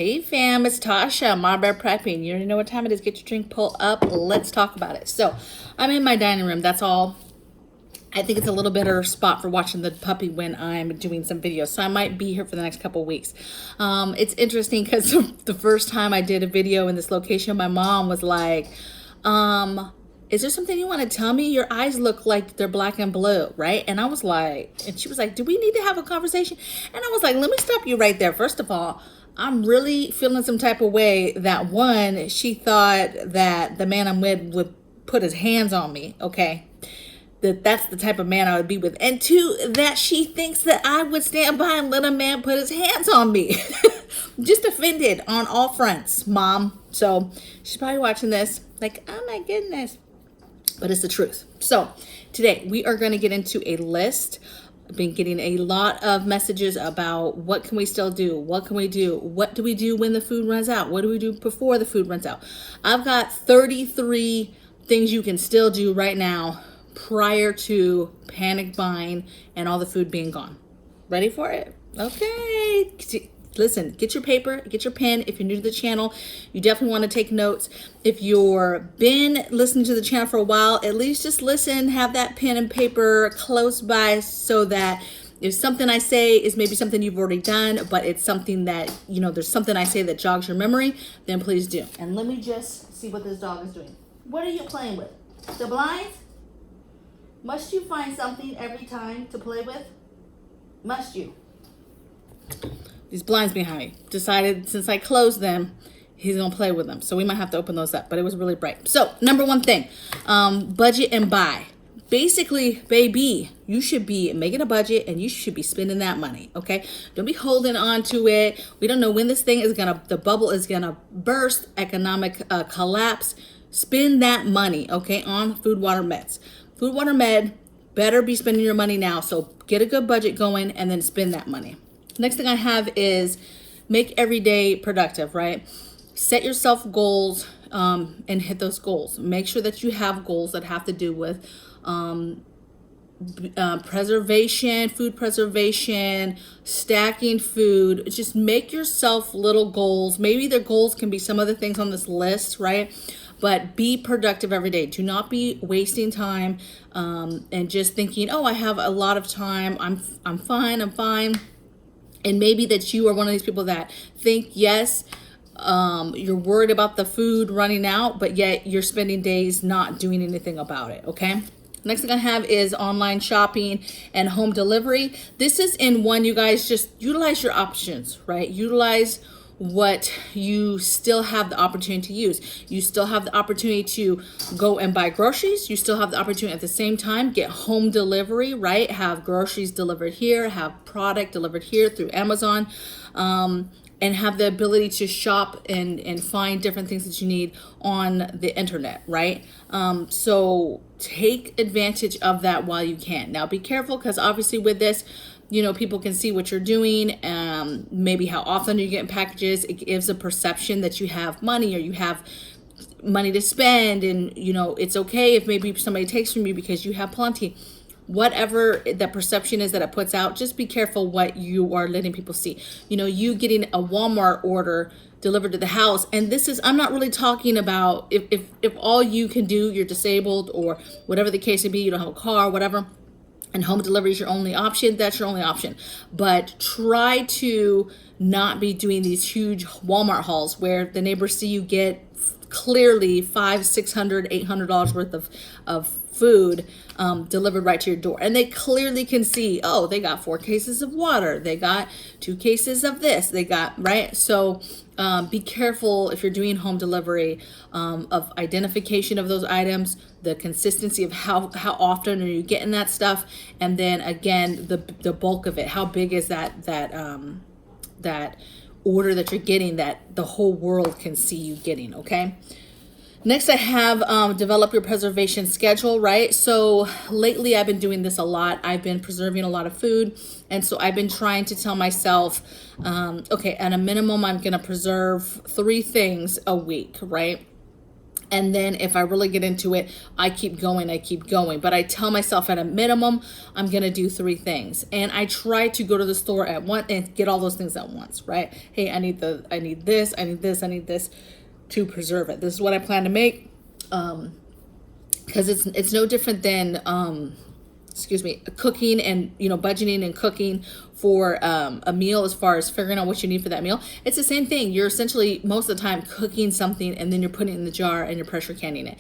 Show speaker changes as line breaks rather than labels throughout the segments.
Hey fam, it's Tasha, mamabearprepping. You already know what time it is. Get your drink, pull up, let's talk about it. So I'm in my dining room, that's all. I think it's a little better spot for watching the puppy when I'm doing some videos. So I might be here for the next couple weeks. It's interesting because the first time I did a video in this location, my mom was like, is there something you want to tell me? Your eyes look like they're black and blue, right? And I was like, and she was like, do we need to have a conversation? And I was like, let me stop you right there. First of all, I'm really feeling some type of way that one, she thought that the man I'm with would put his hands on me, okay? That's the type of man I would be with. And two, that she thinks that I would stand by and let a man put his hands on me. Just offended on all fronts, Mom. So she's probably watching this like, oh my goodness. But it's the truth. So today we are going to get into a list. I've been getting a lot of messages about what can we still do? What can we do? What do we do when the food runs out? What do we do before the food runs out? I've got 33 things you can still do right now prior to panic buying and all the food being gone. Ready for it? Okay. Listen, get your paper, get your pen. If you're new to the channel, you definitely want to take notes. If you've been listening to the channel for a while, at least just listen, have that pen and paper close by so that if something I say is maybe something you've already done, but it's something that, you know, there's something I say that jogs your memory, then please do. And let me just see what this dog is doing. What are you playing with? The blinds? Must you find something every time to play with? Must you? These blinds behind me decided since I closed them, he's gonna play with them. So we might have to open those up, but it was really bright. So number one thing, budget and buy. Basically, baby, you should be making a budget and you should be spending that money, okay? Don't be holding on to it. We don't know when this thing is the bubble is gonna burst, economic collapse. Spend that money, okay, on food, water, meds. Food, water, med, better be spending your money now. So get a good budget going and then spend that money. Next thing I have is make every day productive, right? Set yourself goals and hit those goals. Make sure that you have goals that have to do with preservation, food preservation, stacking food. Just make yourself little goals. Maybe the goals can be some of the things on this list, right? But be productive every day. Do not be wasting time and just thinking, oh, I have a lot of time. I'm fine. And maybe that you are one of these people that think, yes, you're worried about the food running out, but yet you're spending days not doing anything about it, okay? Next thing I have is online shopping and home delivery. This is in one, you guys just utilize your options, right? Utilize what you still have the opportunity to use. You still have the opportunity to go and buy groceries. You still have the opportunity at the same time, get home delivery, right? Have groceries delivered here, have product delivered here through Amazon, and have the ability to shop and find different things that you need on the internet, right? So take advantage of that while you can. Now be careful because obviously with this, you know, people can see what you're doing, maybe how often you're getting packages. It gives a perception that you have money or you have money to spend, and, you know, it's okay if maybe somebody takes from you because you have plenty. Whatever the perception is that it puts out, just be careful what you are letting people see. You know, you getting a Walmart order delivered to the house, and this is, I'm not really talking about if all you can do, you're disabled or whatever the case may be, you don't have a car, whatever, and home delivery is your only option, that's your only option. But try to not be doing these huge Walmart hauls where the neighbors see you get clearly $500, $600, $800 worth of food delivered right to your door. And they clearly can see, oh, they got 4 cases of water. They got 2 cases of this. They got, right? So be careful if you're doing home delivery of identification of those items, the consistency of how often are you getting that stuff, and then again the bulk of it. How big is that order that you're getting that the whole world can see you getting, okay? Next I have develop your preservation schedule, right? So lately I've been doing this a lot. I've been preserving a lot of food, and so I've been trying to tell myself, okay, at a minimum I'm gonna preserve 3 things a week, right? And then if I really get into it, I keep going. But I tell myself at a minimum, I'm going to do 3 things. And I try to go to the store at once and get all those things at once, right? Hey, I need this, I need this to preserve it. This is what I plan to make. Because it's no different than, cooking and, budgeting and cooking for a meal, as far as figuring out what you need for that meal. It's the same thing. You're essentially most of the time cooking something and then you're putting it in the jar and you're pressure canning it.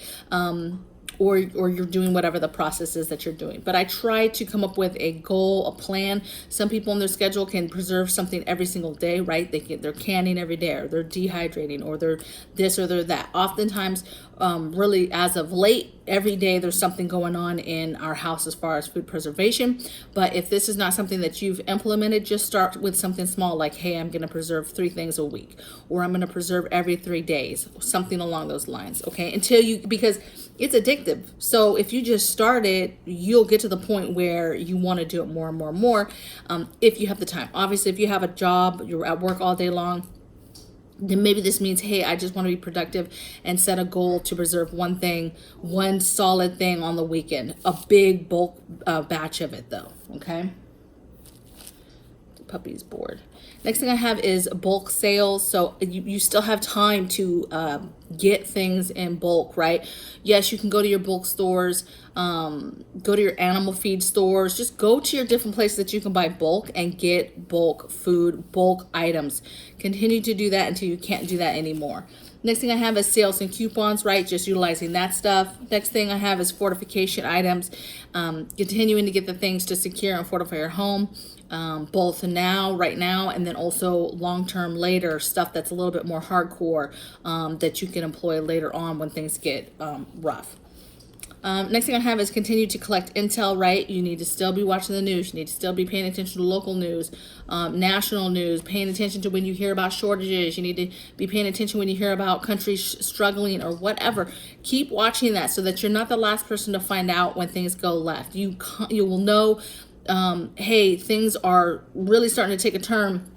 Or you're doing whatever the process is that you're doing. But I try to come up with a goal, a plan. Some people in their schedule can preserve something every single day, right? They're canning every day, or they're dehydrating, or they're this or they're that. Oftentimes, really as of late, every day there's something going on in our house as far as food preservation. But if this is not something that you've implemented, just start with something small, like, hey, I'm going to preserve 3 things a week, or I'm going to preserve every 3 days, something along those lines. Okay, because it's addictive. So if you just start it, you'll get to the point where you want to do it more and more and more, if you have the time. Obviously, if you have a job, you're at work all day long, then maybe this means, hey, I just want to be productive and set a goal to preserve one solid thing on the weekend, a big bulk batch of it though. Okay. The puppy's bored. Next thing I have is bulk sales. So you still have time to get things in bulk, right? Yes, you can go to your bulk stores, go to your animal feed stores, just go to your different places that you can buy bulk and get bulk food, bulk items. Continue to do that until you can't do that anymore. Next thing I have is sales and coupons, right? Just utilizing that stuff. Next thing I have is fortification items, continuing to get the things to secure and fortify your home. Both right now, and then also long-term later, stuff that's a little bit more hardcore, that you can employ later on when things get rough. Next thing I have is continue to collect intel, right? You need to still be watching the news. You need to still be paying attention to local news, national news, paying attention to when you hear about shortages. You need to be paying attention when you hear about countries struggling or whatever. Keep watching that so that you're not the last person to find out when things go left. You will know, hey, things are really starting to take a turn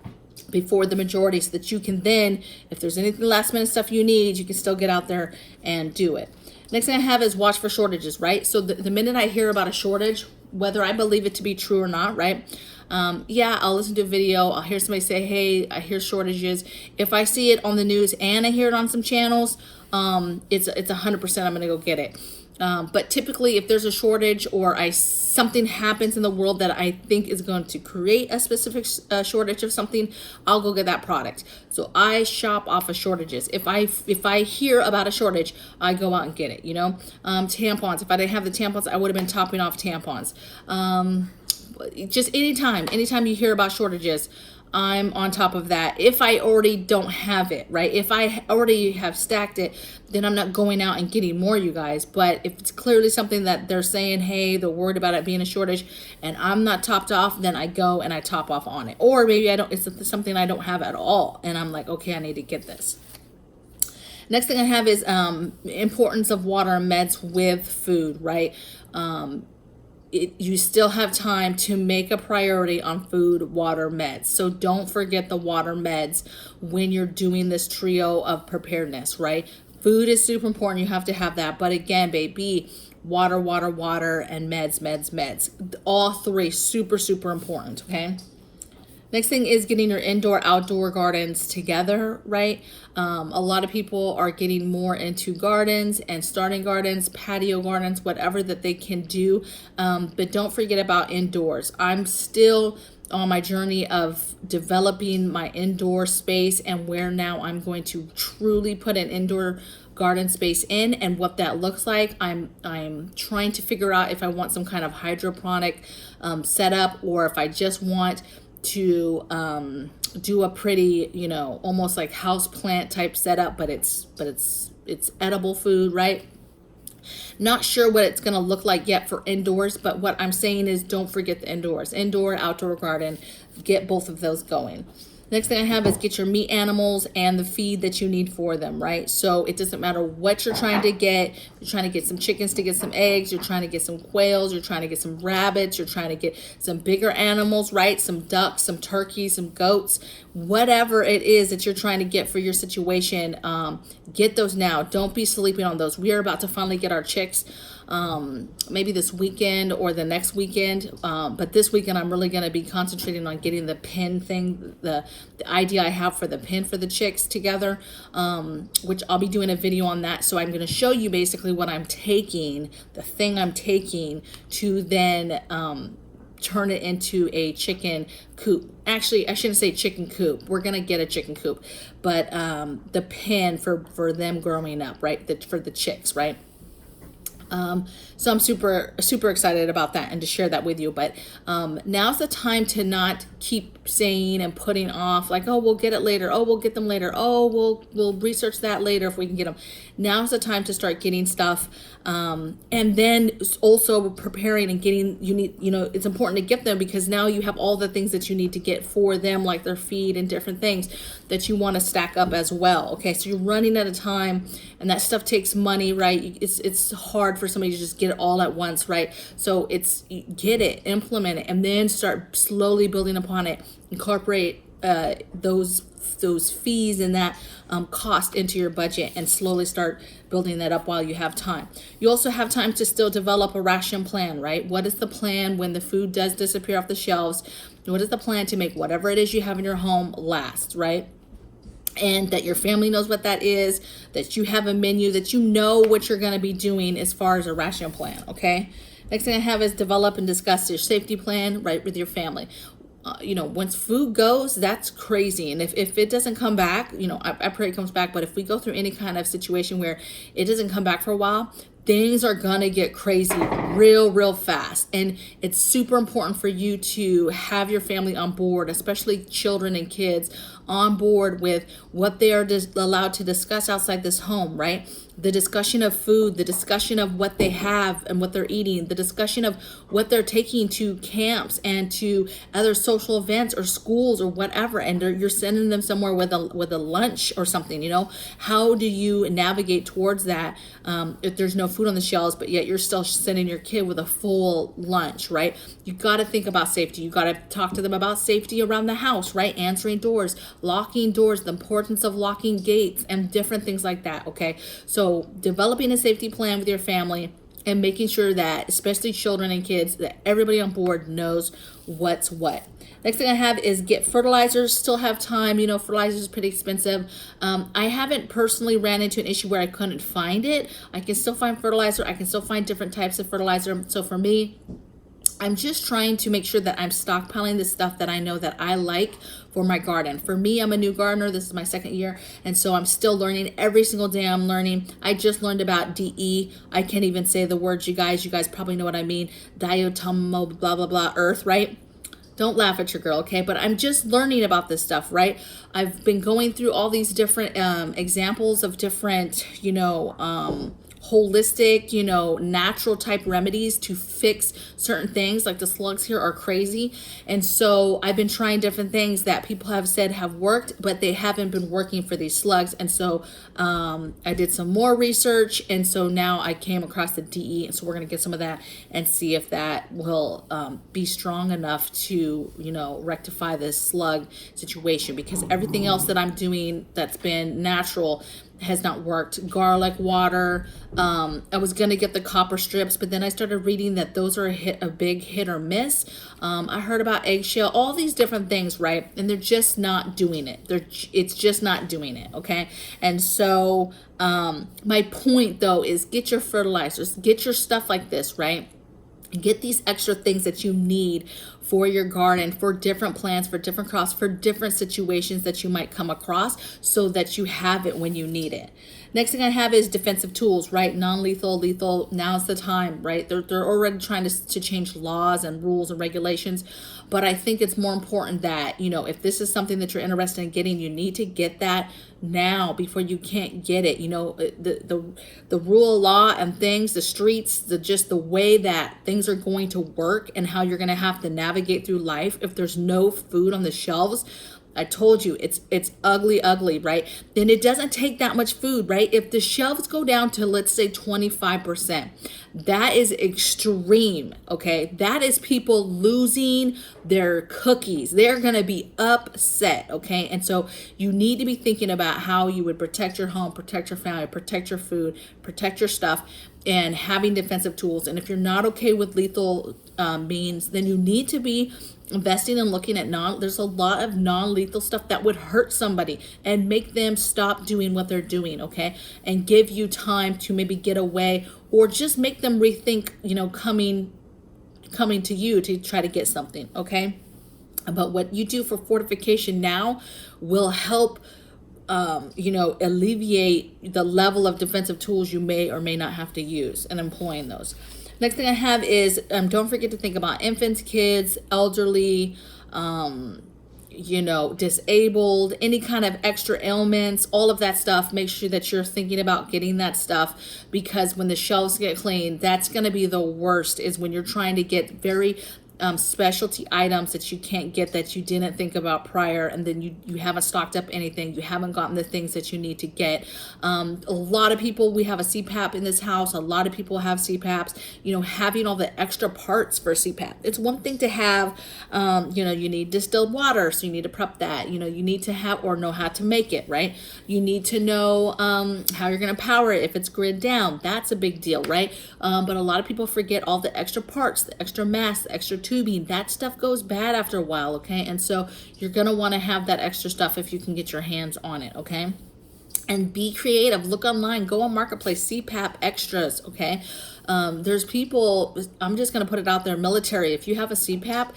before the majority, so that you can then, if there's anything last minute stuff you need, you can still get out there and do it. Next thing I have is watch for shortages, right? So the minute I hear about a shortage, whether I believe it to be true or not, right? Yeah, I'll listen to a video. I'll hear somebody say, hey, I hear shortages. If I see it on the news and I hear it on some channels, it's 100% I'm going to go get it. But typically, if there's a shortage or something happens in the world that I think is going to create a specific shortage of something, I'll go get that product. So I shop off of shortages. If I hear about a shortage, I go out and get it. Tampons. If I didn't have the tampons, I would have been topping off tampons. Just anytime you hear about shortages, I'm on top of that. If I already don't have it, right? If I already have stacked it, then I'm not going out and getting more, you guys. But if it's clearly something that they're saying, hey, they're worried about it being a shortage, and I'm not topped off, then I go and I top off on it. Or maybe it's something I don't have at all, and I'm like, okay, I need to get this. Next thing I have is importance of water and meds with food, right? You still have time to make a priority on food, water, meds. So don't forget the water, meds when you're doing this trio of preparedness, right? Food is super important. You have to have that. But again, baby, water, and meds. All 3 super, super important, okay? Next thing is getting your indoor-outdoor gardens together, right? A lot of people are getting more into gardens and starting gardens, patio gardens, whatever that they can do. But don't forget about indoors. I'm still on my journey of developing my indoor space and where now I'm going to truly put an indoor garden space in and what that looks like. I'm trying to figure out if I want some kind of hydroponic setup, or if I just want to do a pretty, almost like house plant type setup, but it's edible food, right? Not sure what it's going to look like yet for indoors, but what I'm saying is don't forget the indoors. Indoor, outdoor garden, get both of those going. Next thing I have is get your meat animals and the feed that you need for them, right? So it doesn't matter what you're trying to get. You're trying to get some chickens to get some eggs. You're trying to get some quails. You're trying to get some rabbits. You're trying to get some bigger animals, right? Some ducks, some turkeys, some goats, whatever it is that you're trying to get for your situation. Get those now. Don't be sleeping on those. We are about to finally get our chicks. Maybe this weekend or the next weekend, but this weekend I'm really going to be concentrating on getting the pin thing, the idea I have for the pin for the chicks together, which I'll be doing a video on that. So I'm going to show you basically what I'm taking, the thing I'm taking to then turn it into a chicken coop. Actually, I shouldn't say chicken coop. We're going to get a chicken coop, but the pin for them growing up, right? For the chicks, right? So I'm super excited about that and to share that with you. But now's the time to not keep saying and putting off like, oh, we'll get it later. Oh, we'll get them later. Oh, we'll research that later if we can get them. Now's the time to start getting stuff. And then also preparing and getting, it's important to get them because now you have all the things that you need to get for them, like their feed and different things that you want to stack up as well. Okay, so you're running out of time and that stuff takes money, right? It's hard for somebody to just get it all at once, right? So get it, implement it, and then start slowly building upon it. Incorporate those fees and that cost into your budget and slowly start building that up while you have time. You also have time to still develop a ration plan, right? What is the plan when the food does disappear off the shelves? What is the plan to make whatever it is you have in your home last, right? And that your family knows what that is, that you have a menu, that you know what you're going to be doing as far as a ration plan, okay? Next thing I have is develop and discuss your safety plan, right, with your family. Once food goes, that's crazy. And if it doesn't come back, I pray it comes back. But if we go through any kind of situation where it doesn't come back for a while, things are going to get crazy real fast. And it's super important for you to have your family on board, especially children and kids on board with what they are allowed to discuss outside this home, right? The discussion of food, the discussion of what they have and what they're eating, the discussion of what they're taking to camps and to other social events or schools or whatever, and you're sending them somewhere with a lunch or something. How do you navigate towards that if there's no food on the shelves, but yet you're still sending your kid with a full lunch, right? You got to think about safety. You got to talk to them about safety around the house, right? Answering doors, locking doors, the importance of locking gates and different things like that, okay? So developing a safety plan with your family and making sure that, especially children and kids, that everybody on board knows what's what. Next thing I have is get fertilizers. Still have time. Fertilizer is pretty expensive. I haven't personally ran into an issue where I couldn't find it. I can still find fertilizer. I can still find different types of fertilizer. So for me, I'm just trying to make sure that I'm stockpiling the stuff that I know that I like for my garden. For me, I'm a new gardener. This is my second year. And so I'm still learning. Every single day I'm learning. I just learned about DE. I can't even say the words, you guys. You guys probably know what I mean. Diatomo, blah, blah, blah, earth, right? Don't laugh at your girl, okay? But I'm just learning about this stuff, right? I've been going through all these different examples of different, holistic, natural type remedies to fix certain things. Like the slugs here are crazy. And so I've been trying different things that people have said have worked, but they haven't been working for these slugs. And so I did some more research. And so now I came across the DE. And so we're going to get some of that and see if that will be strong enough to, rectify this slug situation, because everything else that I'm doing that's been natural has not worked. Garlic water. I was gonna get the copper strips, but then I started reading that those are a big hit or miss. I heard about eggshell, all these different things, right? And they're just not doing it. It's just not doing it, okay? And so my point though is get your fertilizers, get your stuff like this, right? Get these extra things that you need for your garden, for different plants, for different crops, for different situations that you might come across, so that you have it when you need it. Next thing I have is defensive tools, right? Non-lethal, lethal. Now's the time, right? They're already trying to change laws and rules and regulations. But I think it's more important that, if this is something that you're interested in getting, you need to get that now before you can't get it. The rule of law and things, the streets, just the way that things are going to work and how you're going to have to navigate through life if there's no food on the shelves. I told you it's ugly, right? Then it doesn't take that much food, right? If the shelves go down to, let's say, 25%, that is extreme, okay? That is people losing their cookies. They're going to be upset, okay? And so you need to be thinking about how you would protect your home, protect your family, protect your food, protect your stuff, and having defensive tools. And if you're not okay with lethal means, then you need to be investing and looking at there's a lot of non-lethal stuff that would hurt somebody and make them stop doing what they're doing, okay? And give you time to maybe get away, or just make them rethink, coming to you to try to get something, okay? But what you do for fortification now will help alleviate the level of defensive tools you may or may not have to use and employing those. Next thing I have is don't forget to think about infants, kids, elderly, disabled, any kind of extra ailments, all of that stuff. Make sure that you're thinking about getting that stuff, because when the shelves get clean, that's going to be the worst, is when you're trying to get very specialty items that you can't get, that you didn't think about prior, and then you haven't stocked up anything, you haven't gotten the things that you need to get. A lot of people, we have a CPAP in this house, a lot of people have CPAPs. Having all the extra parts for CPAP, it's one thing to have, you need distilled water, so you need to prep that. You need to have or know how to make it, right? You need to know how you're going to power it if it's grid down. That's a big deal, right? But a lot of people forget all the extra parts, the extra mass, the extra tubing. That stuff goes bad after a while, okay? And so you're going to want to have that extra stuff if you can get your hands on it, okay? And be creative. Look online. Go on Marketplace. CPAP extras, okay? There's people, I'm just going to put it out there, military. If you have a CPAP,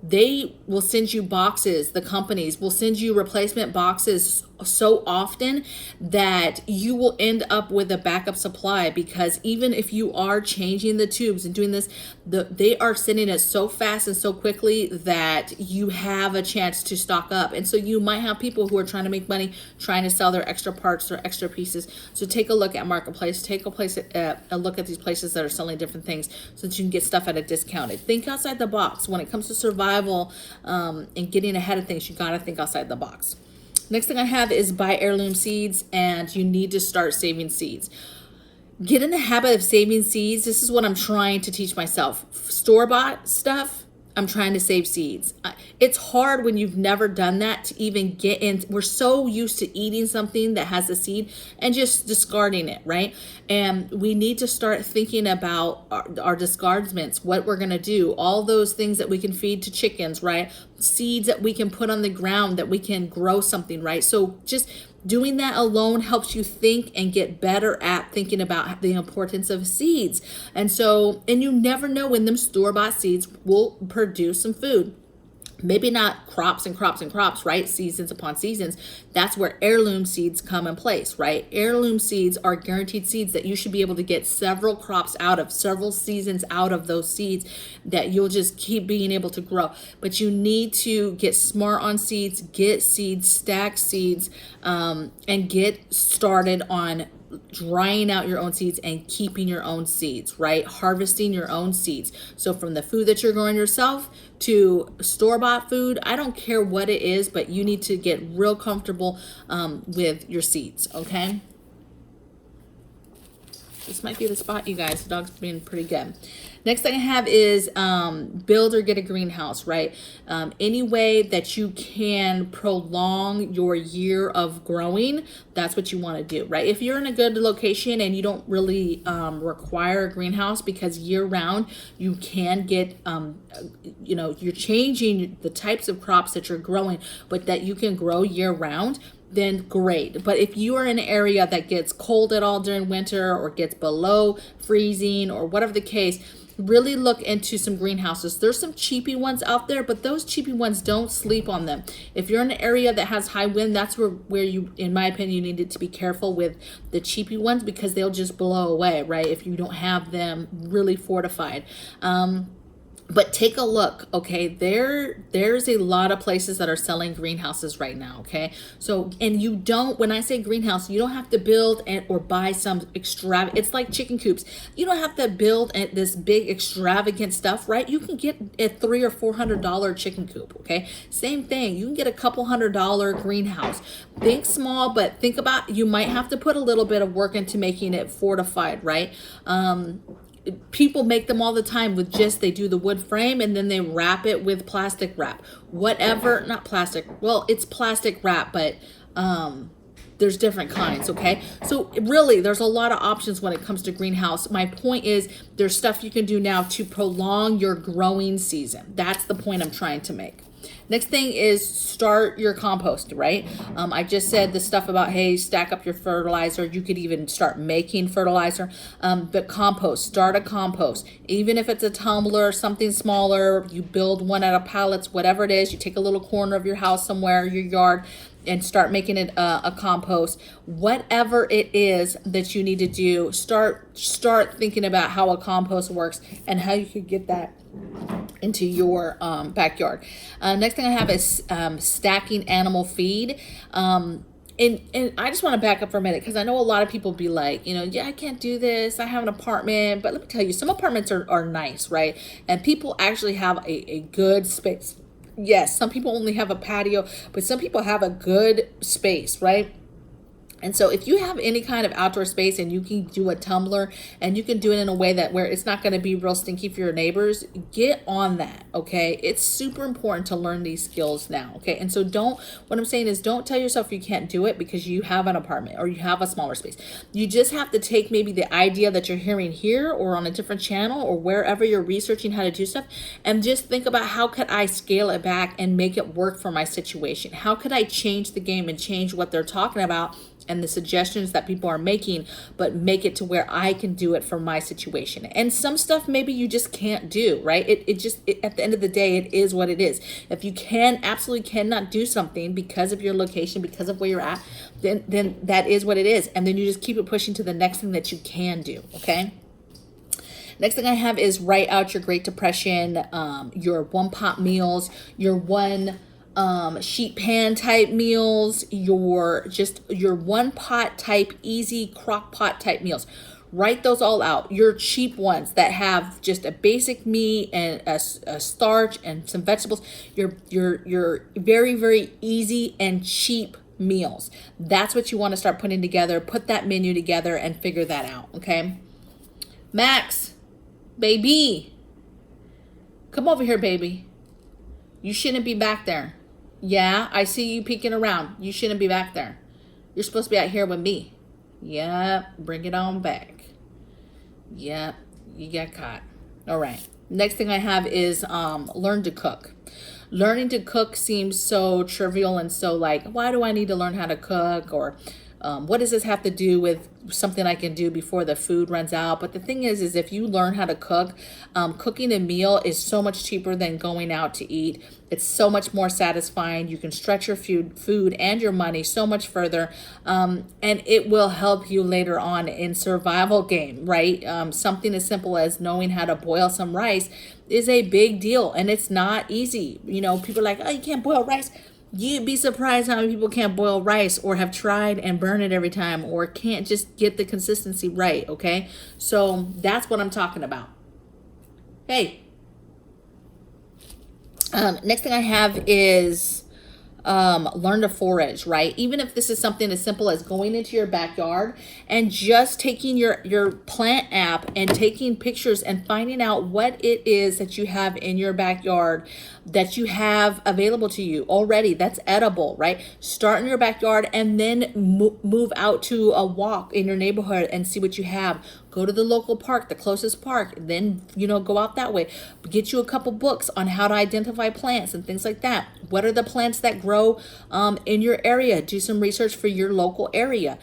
they will send you boxes. The companies will send you replacement boxes so often that you will end up with a backup supply, because even if you are changing the tubes and doing this, they are sending it so fast and so quickly that you have a chance to stock up. And so you might have people who are trying to make money, trying to sell their extra parts or extra pieces. So take a look at Marketplace, take a look at these places that are selling different things, so that you can get stuff at a discounted. Think outside the box. When it comes to survival and getting ahead of things, you got to think outside the box. Next thing I have is buy heirloom seeds, and you need to start saving seeds. Get in the habit of saving seeds. This is what I'm trying to teach myself. Store-bought stuff, I'm trying to save seeds. It's hard when you've never done that to even get in. We're so used to eating something that has a seed and just discarding it, right? And we need to start thinking about our discardments, what we're going to do, all those things that we can feed to chickens, right? Seeds that we can put on the ground, that we can grow something, right? So just doing that alone helps you think and get better at thinking about the importance of seeds. And you never know when them store-bought seeds will produce some food. Maybe not crops and crops and crops, right? Seasons upon seasons. That's where heirloom seeds come in place, right? Heirloom seeds are guaranteed seeds that you should be able to get several crops out of, several seasons out of those seeds, that you'll just keep being able to grow. But you need to get smart on seeds, get seeds, stack seeds, and get started on drying out your own seeds and keeping your own seeds, right? Harvesting your own seeds. So from the food that you're growing yourself to store-bought food, I don't care what it is, but you need to get real comfortable with your seeds, okay? This might be the spot, you guys. The dog's being pretty good. Next thing I have is build or get a greenhouse, right? Any way that you can prolong your year of growing, that's what you want to do, right? If you're in a good location and you don't really require a greenhouse, because year round you can get, you're changing the types of crops that you're growing, but that you can grow year round, then great. But if you are in an area that gets cold at all during winter, or gets below freezing, or whatever the case, really look into some greenhouses. There's some cheapy ones out there, but those cheapy ones, don't sleep on them. If you're in an area that has high wind, that's where you, in my opinion, you need to be careful with the cheapy ones, because they'll just blow away, right? If you don't have them really fortified. But take a look, okay? There's a lot of places that are selling greenhouses right now, okay? So, and you don't, when I say greenhouse, you don't have to build or buy some it's like chicken coops. You don't have to build this big extravagant stuff, right? You can get a $300 or $400 chicken coop, okay? Same thing, you can get a couple $100 greenhouse. Think small, but think about, you might have to put a little bit of work into making it fortified, right? People make them all the time with just, they do the wood frame and then they wrap it with plastic wrap, whatever. Not plastic, well, it's plastic wrap, but there's different kinds, okay? So really, there's a lot of options when it comes to greenhouse. My point is, there's stuff you can do now to prolong your growing season. That's the point I'm trying to make. Next thing is start your compost, right? I just said the stuff about, hey, stack up your fertilizer. You could even start making fertilizer. But compost, start a compost. Even if it's a tumbler, something smaller, you build one out of pallets, whatever it is, you take a little corner of your house somewhere, your yard, and start making it a compost. Whatever it is that you need to do, start thinking about how a compost works and how you could get that into your backyard. Next thing I have is stacking animal feed. And I just want to back up for a minute, because I know a lot of people be like, yeah, I can't do this. I have an apartment. But let me tell you, some apartments are nice, right? And people actually have a good space. Yes, some people only have a patio, but some people have a good space, right? And so if you have any kind of outdoor space and you can do a tumbler and you can do it in a way that where it's not going to be real stinky for your neighbors, get on that, okay? It's super important to learn these skills now, okay? And so what I'm saying is, don't tell yourself you can't do it because you have an apartment or you have a smaller space. You just have to take maybe the idea that you're hearing here or on a different channel or wherever you're researching how to do stuff, and just think about, how could I scale it back and make it work for my situation? How could I change the game and change what they're talking about and the suggestions that people are making, but make it to where I can do it for my situation? And some stuff maybe you just can't do, right? It just at the end of the day, it is what it is. If you absolutely cannot do something because of your location, because of where you're at, then that is what it is. And then you just keep it pushing to the next thing that you can do, okay? Next thing I have is write out your Great Depression, your one-pot meals, your one sheet pan type meals, your one pot type, easy crock pot type meals. Write those all out. Your cheap ones that have just a basic meat and a starch and some vegetables. Your very, very easy and cheap meals. That's what you want to start putting together. Put that menu together and figure that out, okay? Max, baby, come over here, baby. You shouldn't be back there. Yeah, I see you peeking around. You shouldn't be back there. You're supposed to be out here with me. Yep, bring it on back. Yep, you got caught. All right. Next thing I have is learn to cook. Learning to cook seems so trivial and so like, why do I need to learn how to cook? Or what does this have to do with something I can do before the food runs out? But the thing is if you learn how to cook, cooking a meal is so much cheaper than going out to eat. It's so much more satisfying. You can stretch your food and your money so much further, and it will help you later on in survival game, right? Something as simple as knowing how to boil some rice is a big deal, and it's not easy. People are like, oh, you can't boil rice. You'd be surprised how many people can't boil rice or have tried and burn it every time or can't just get the consistency right, okay? So that's what I'm talking about. Hey. Next thing I have is learn to forage, right? Even if this is something as simple as going into your backyard and just taking your plant app and taking pictures and finding out what it is that you have in your backyard that you have available to you already that's edible, right? Start in your backyard and then move out to a walk in your neighborhood and see what you have. Go to the local park, the closest park, then, go out that way. Get you a couple books on how to identify plants and things like that. What are the plants that grow in your area? Do some research for your local area.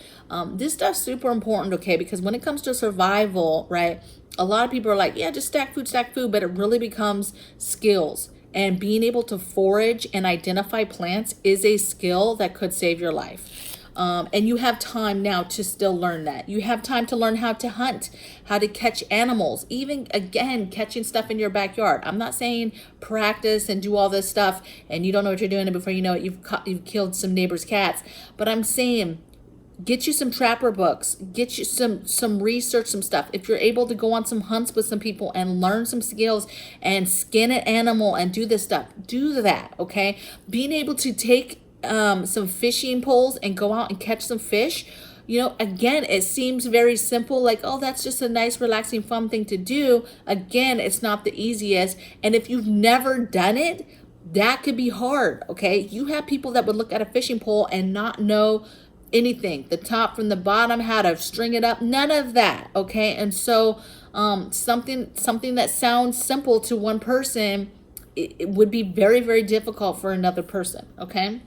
This stuff's super important, okay? Because when it comes to survival, right, a lot of people are like, yeah, just stack food, but it really becomes skills. And being able to forage and identify plants is a skill that could save your life. And you have time now to still learn that. You have time to learn how to hunt, how to catch animals, even again, catching stuff in your backyard. I'm not saying practice and do all this stuff and you don't know what you're doing, and before you know it, you've killed some neighbor's cats. But I'm saying, get you some trapper books, get you some research, some stuff. If you're able to go on some hunts with some people and learn some skills and skin an animal and do this stuff, do that, okay? Being able to take some fishing poles and go out and catch some fish, you know, again, it seems very simple, like, oh, that's just a nice, relaxing, fun thing to do. Again, it's not the easiest. And if you've never done it, that could be hard, okay? You have people that would look at a fishing pole and not know anything, the top from the bottom, how to string it up, none of that, okay? And so something that sounds simple to one person, it would be very, very difficult for another person, okay?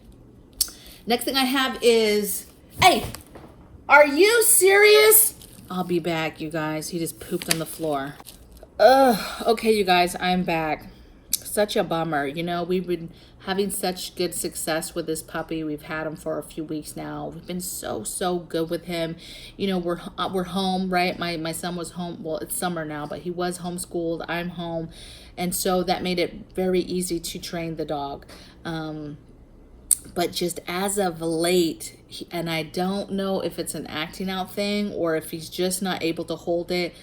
Next thing I have is, hey, are you serious? I'll be back, you guys. He just pooped on the floor. Okay, you guys, I'm back. Such a bummer. You know, we've been having such good success with this puppy. We've had him for a few weeks now. We've been so good with him. You know, we're home, right? My son was home. Well, it's summer now, but he was homeschooled. I'm home. And so that made it very easy to train the dog. But just as of late, and I don't know if it's an acting out thing or if he's just not able to hold it,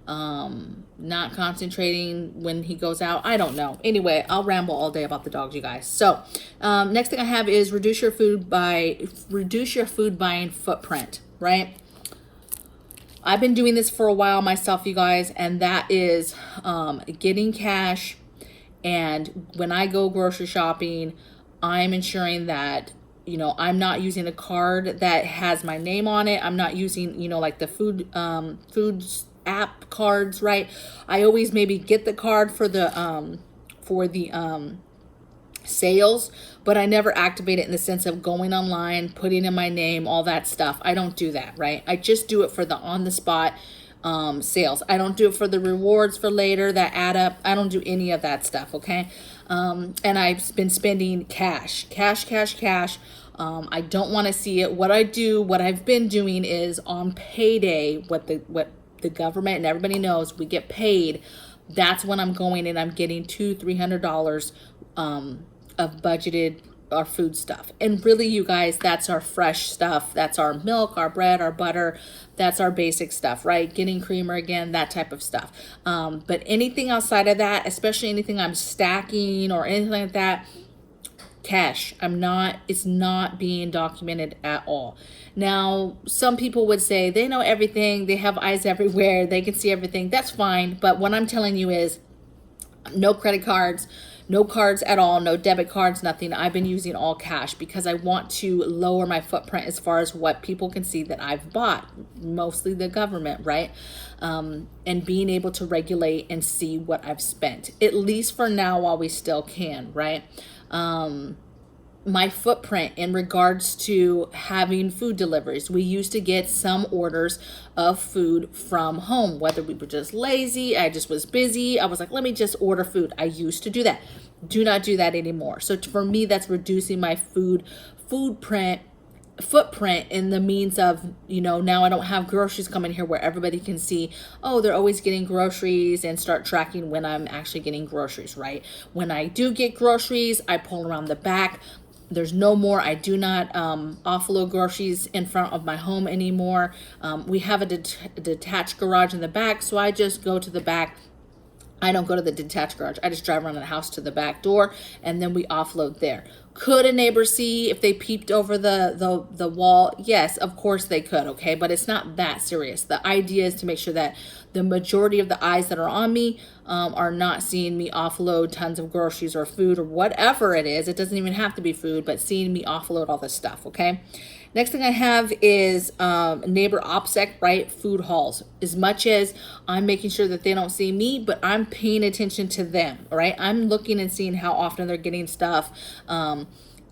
not concentrating when he goes out. I don't know. Anyway, I'll ramble all day about the dogs, you guys. So next thing I have is reduce your food buying footprint, right? I've been doing this for a while myself, you guys, and that is getting cash. And when I go grocery shopping, I'm ensuring that, you know, I'm not using a card that has my name on it. I'm not using, you know, like the food app cards, right? I always maybe get the card for the sales, but I never activate it in the sense of going online, putting in my name, all that stuff. I don't do that, right? I just do it for the on the spot sales. I don't do it for the rewards for later that add up. I don't do any of that stuff, okay? And I've been spending cash. I don't want to see it. What I've been doing is on payday, what the government and everybody knows, we get paid. That's when I'm going and I'm getting $200-$300 of budgeted our food stuff. And really, you guys, that's our fresh stuff. That's our milk, our bread, our butter. That's our basic stuff, right? Getting creamer again, that type of stuff. But anything outside of that, especially anything I'm stacking or anything like that, cash. It's not being documented at all. Now, some people would say they know everything. They have eyes everywhere. They can see everything. That's fine. But what I'm telling you is no credit cards, no cards at all, no debit cards, nothing. I've been using all cash because I want to lower my footprint as far as what people can see that I've bought, mostly the government, right? And being able to regulate and see what I've spent, at least for now while we still can, right? My footprint in regards to having food deliveries. We used to get some orders of food from home, whether we were just lazy, I just was busy. I was like, let me just order food. I used to do that. Do not do that anymore. So for me, that's reducing my footprint in the means of, you know, now I don't have groceries coming here where everybody can see, oh, they're always getting groceries, and start tracking when I'm actually getting groceries, right? When I do get groceries, I pull around the back. There's no more. I do not offload groceries in front of my home anymore. We have a detached garage in the back, so I just go to the back. I don't go to the detached garage. I just drive around the house to the back door, and then we offload there. Could a neighbor see if they peeped over the wall? Yes, of course they could, okay? But it's not that serious. The idea is to make sure that the majority of the eyes that are on me are not seeing me offload tons of groceries or food or whatever it is. It doesn't even have to be food, but seeing me offload all this stuff, okay? Next thing I have is neighbor OPSEC, right? Food hauls. As much as I'm making sure that they don't see me, but I'm paying attention to them, right? I'm looking and seeing how often they're getting stuff.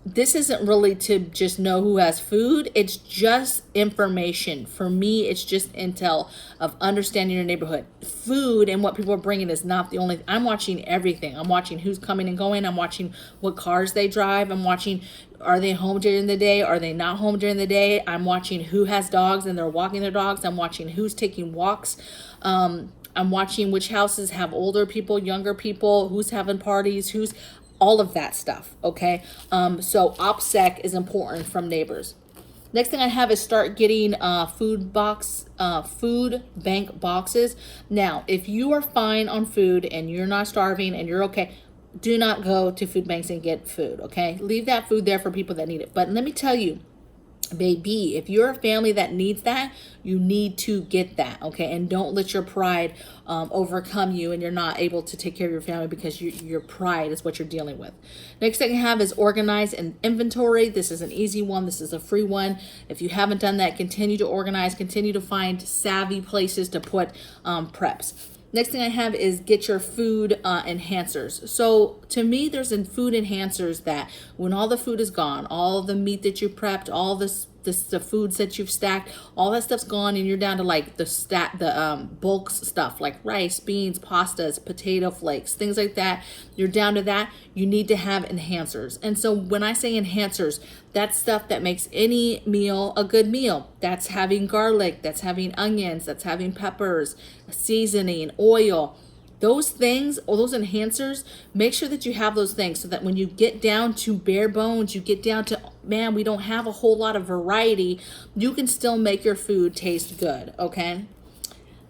This isn't really to just know who has food. It's just information. For me, it's just intel of understanding your neighborhood. Food and what people are bringing is not the only. I'm watching everything. I'm watching who's coming and going. I'm watching what cars they drive. I'm watching Are they home during the day? Are they not home during the day? I'm watching who has dogs and they're walking their dogs. I'm watching who's taking walks. I'm watching which houses have older people, younger people, who's having parties, who's all of that stuff. Okay. So OPSEC is important from neighbors. Next thing I have is start getting food bank boxes. Now, if you are fine on food and you're not starving and you're okay, do not go to food banks and get food, okay? Leave that food there for people that need it. But let me tell you, baby, if you're a family that needs that, you need to get that, okay? And don't let your pride overcome you and you're not able to take care of your family because your pride is what you're dealing with. Next thing I have is organize and inventory. This is an easy one. This is a free one. If you haven't done that, continue to organize, continue to find savvy places to put preps. Next thing I have is get your food enhancers. So to me, there's food enhancers that when all the food is gone, all the meat that you prepped, all the foods that you've stacked, all that stuff's gone, and you're down to like the bulk stuff like rice, beans, pastas, potato flakes, things like that. You're down to that. You need to have enhancers. And so when I say enhancers, that's stuff that makes any meal a good meal. That's having garlic, that's having onions, that's having peppers, seasoning, oil. Those things, or those enhancers, make sure that you have those things so that when you get down to bare bones, you get down to, man, we don't have a whole lot of variety, you can still make your food taste good, okay?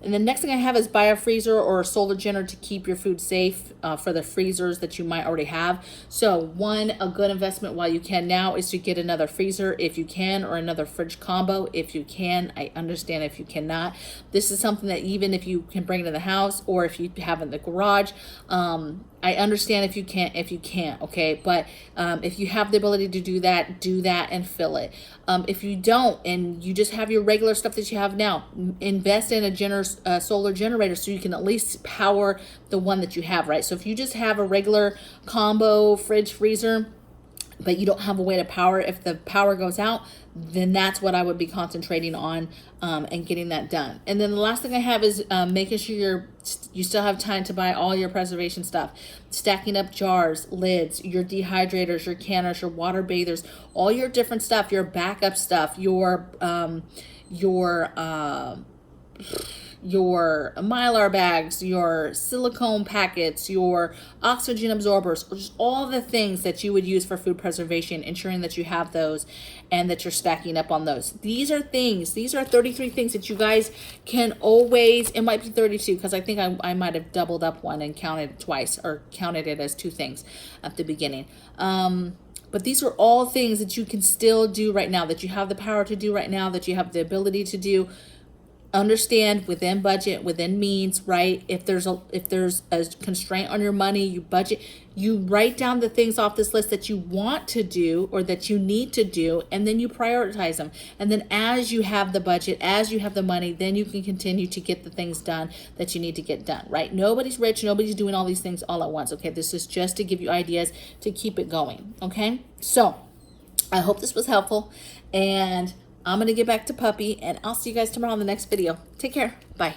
And the next thing I have is buy a freezer or a solar generator to keep your food safe for the freezers that you might already have. So a good investment while you can now is to get another freezer if you can, or another fridge combo if you can. I understand if you cannot. This is something that even if you can bring it in the house or if you have it in the garage, I understand if you can't, okay? But if you have the ability to do that and fill it. If you don't and you just have your regular stuff that you have now, invest in a solar generator so you can at least power the one that you have, right? So if you just have a regular combo fridge freezer, but you don't have a way to power it, if the power goes out, then that's what I would be concentrating on and getting that done. And then the last thing I have is making sure you still have time to buy all your preservation stuff. Stacking up jars, lids, your dehydrators, your canners, your water bathers, all your different stuff, your backup stuff, your Mylar bags, your silicone packets, your oxygen absorbers, just all the things that you would use for food preservation, ensuring that you have those and that you're stacking up on those. These are 33 things that you guys can always, it might be 32 because I think I might have doubled up one and counted it twice or counted it as two things at the beginning. But these are all things that you can still do right now, that you have the power to do right now, that you have the ability to do. Understand within budget, within means, right? If there's a constraint on your money, you budget, you write down the things off this list that you want to do or that you need to do, and then you prioritize them. And then as you have the budget, as you have the money, then you can continue to get the things done that you need to get done, right? Nobody's rich, nobody's doing all these things all at once, okay? This is just to give you ideas to keep it going, okay? So I hope this was helpful, and I'm going to get back to Puppy, and I'll see you guys tomorrow in the next video. Take care. Bye.